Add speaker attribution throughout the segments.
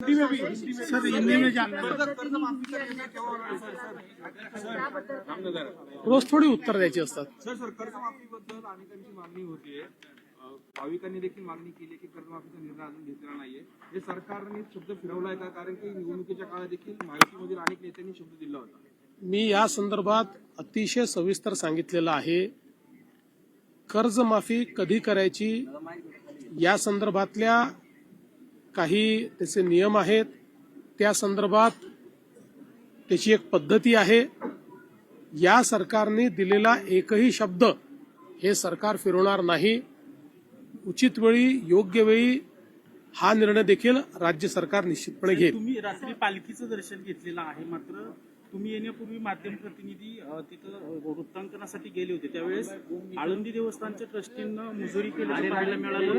Speaker 1: Sir Hindi में जानना रोज थोडी उत्तर द्यायची असतात.
Speaker 2: सर कर्जमाफीबद्दल अनेकांची मागणी होतीये. भाविकांनी देखील मागणी केली की कर्जमाफीचा निर्णय अजून घेतलेला नाहीये. हे सरकारने शब्द फिरवलाय का? कारण की निवडणुकीच्या काळात देखील महायुतीमधील अनेक नेत्यांनी शब्द दिला होता.
Speaker 1: मी या संदर्भात अतिशय सविस्तर सांगितलेलं आहे. कर्जमाफी कधी करायची या संदर्भातल्या काही त्याचे नियम आहेत. त्या संदर्भात त्याची एक पद्धती आहे. या सरकारने दिलेला एकही शब्द हे सरकार फिरवणार नाही. उचित वेळी योग्य वेळी हा निर्णय देखील राज्य सरकार निश्चितपणे घेईल.
Speaker 3: तुम्ही रात्री पालखीचं दर्शन घेतलेलं आहे, मात्र तुम्ही येण्यापूर्वी माध्यम प्रतिनिधी तिथं वृत्तांकनासाठी गेले होते. त्यावेळेस आळंदी देवस्थानच्या ट्रस्टींना मुजोरी केल्याचं पाहायला मिळालं.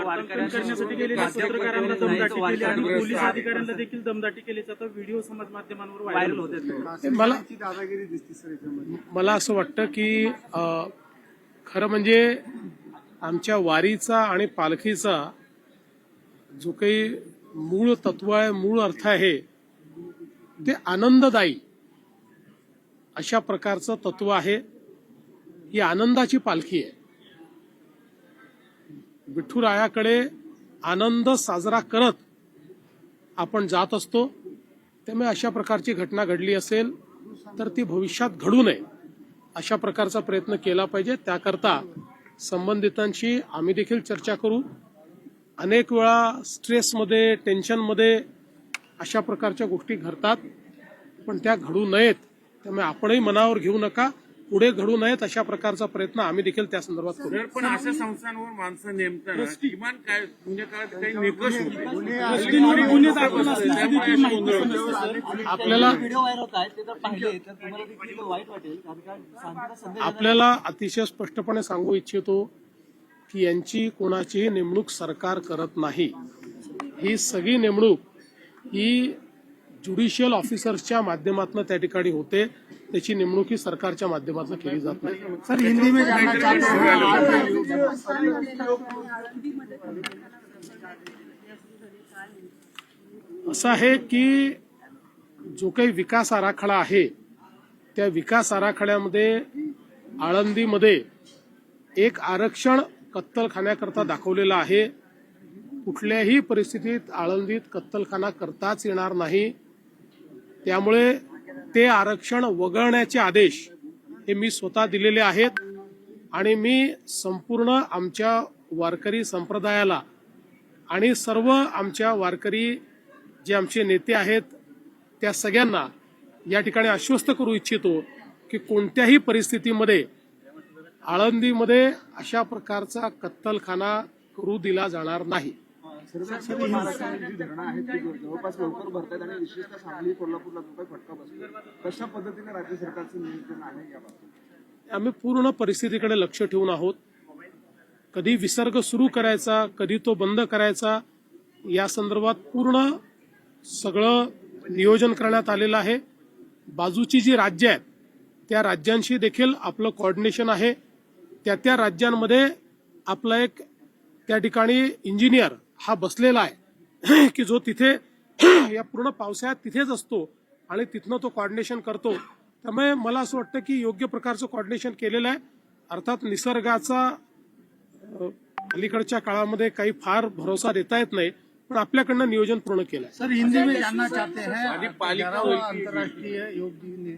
Speaker 3: वार्तांकन करण्यासाठी गेलेल्या पत्रकारांना दमदाटी केली आणि पोलीस अधिकाऱ्यांना देखील दमदाटी केल्याचा आता व्हिडिओ समाज माध्यमांवर व्हायरल होते.
Speaker 1: मला असं वाटतं की खरं म्हणजे आमच्या वारीचा आणि पालखीचा जो काही मूळ तत्व आहे, मूळ अर्थ आहे, ते आनंददायी अशा प्रकारचं तत्व आहे. ही आनंदाची पालखी आहे. विठुरायाकडे आनंद साजरा करत आपण जात असतो. त्यामुळे अशा प्रकारची घटना घडली असेल तर ती भविष्यात घडू नये अशा प्रकारचा प्रयत्न केला पाहिजे. त्याकरता संबंधितांशी आम्ही देखील चर्चा करू. अनेक वेळा स्ट्रेसमध्ये, टेन्शनमध्ये अशा प्रकारच्या गोष्टी घडतात, पण त्या घडू नयेत. त्यामुळे आपणही मनावर घेऊ नका. पुढे घडू नयेत अशा प्रकारचा प्रयत्न आम्ही देखील त्या संदर्भात करू.
Speaker 4: पण अशा संस्थांवर माणसं नेमताना किमान काय जुन्या काळात काही निकष
Speaker 1: आपल्याला अतिशय स्पष्टपणे सांगू इच्छितो की यांची कोणाचीही नेमणूक सरकार करत नाही. ही सगळी नेमणूक ही ज्युडिशियल ऑफिसर्सच्या माध्यमातून त्या ठिकाणी होते. त्याची नेमणूक ही सरकारच्या माध्यमातून केली जात नाही.
Speaker 3: सर हिंदी में जानना चाहते हैं.
Speaker 1: असं आहे की जो काही विकास आराखडा आहे त्या विकास आराखड्यामध्ये आळंदीमध्ये एक आरक्षण कत्तलखान्याकरता दाखवलेलं आहे. कुठल्याही परिस्थितीत आळंदीत कत्तलखाना करताच येणार नाही. त्यामुळे ते आरक्षण वगळण्याचे आदेश हे मी स्वतः दिलेले आहेत आणि मी संपूर्ण आमच्या वारकरी संप्रदायाला आणि सर्व आमच्या वारकरी जे आमचे नेते आहेत त्या सगळ्यांना या ठिकाणी आश्वस्त करू इच्छितो की कोणत्याही परिस्थितीमध्ये आळंदीमध्ये अशा प्रकारचा कत्तलखाना करू दिला जाणार नाही.
Speaker 2: धरणं आहेत ते जवळपास लवकर भरतात आणि विशेषतः सांगली, कोल्हापूरला जो काही फटका बसतो, कशा पद्धतीने राज्य सरकारचं नियोजन आहे याबाबत?
Speaker 1: आम्ही पूर्ण परिस्थितीकडे लक्ष ठेवून आहोत. कधी विसर्ग सुरू करायचा, कधी तो बंद करायचा, या संदर्भात पूर्ण सगळं नियोजन करण्यात आलेलं आहे. बाजूची जी राज्य आहेत त्या राज्यांशी देखील आपलं कोऑर्डिनेशन आहे. त्या राज्यांमध्ये आपला एक त्या ठिकाणी इंजिनियर हा बसलेला आहे की जो तिथे या पूर्ण पावसाळ्यात तिथेच असतो आणि तिथनं तो कोऑर्डिनेशन करतो. त्यामुळे मला असं वाटतं की योग्य प्रकारचं कोऑर्डिनेशन केलेलं आहे. अर्थात निसर्गाचा अलीकडच्या काळामध्ये काही फार भरोसा देता येत नाही, पण आपल्याकडनं नियोजन पूर्ण केलं आहे.
Speaker 3: सर हिंदी में जानना चाहते हैं. अंतर्राष्ट्रीय योग दिन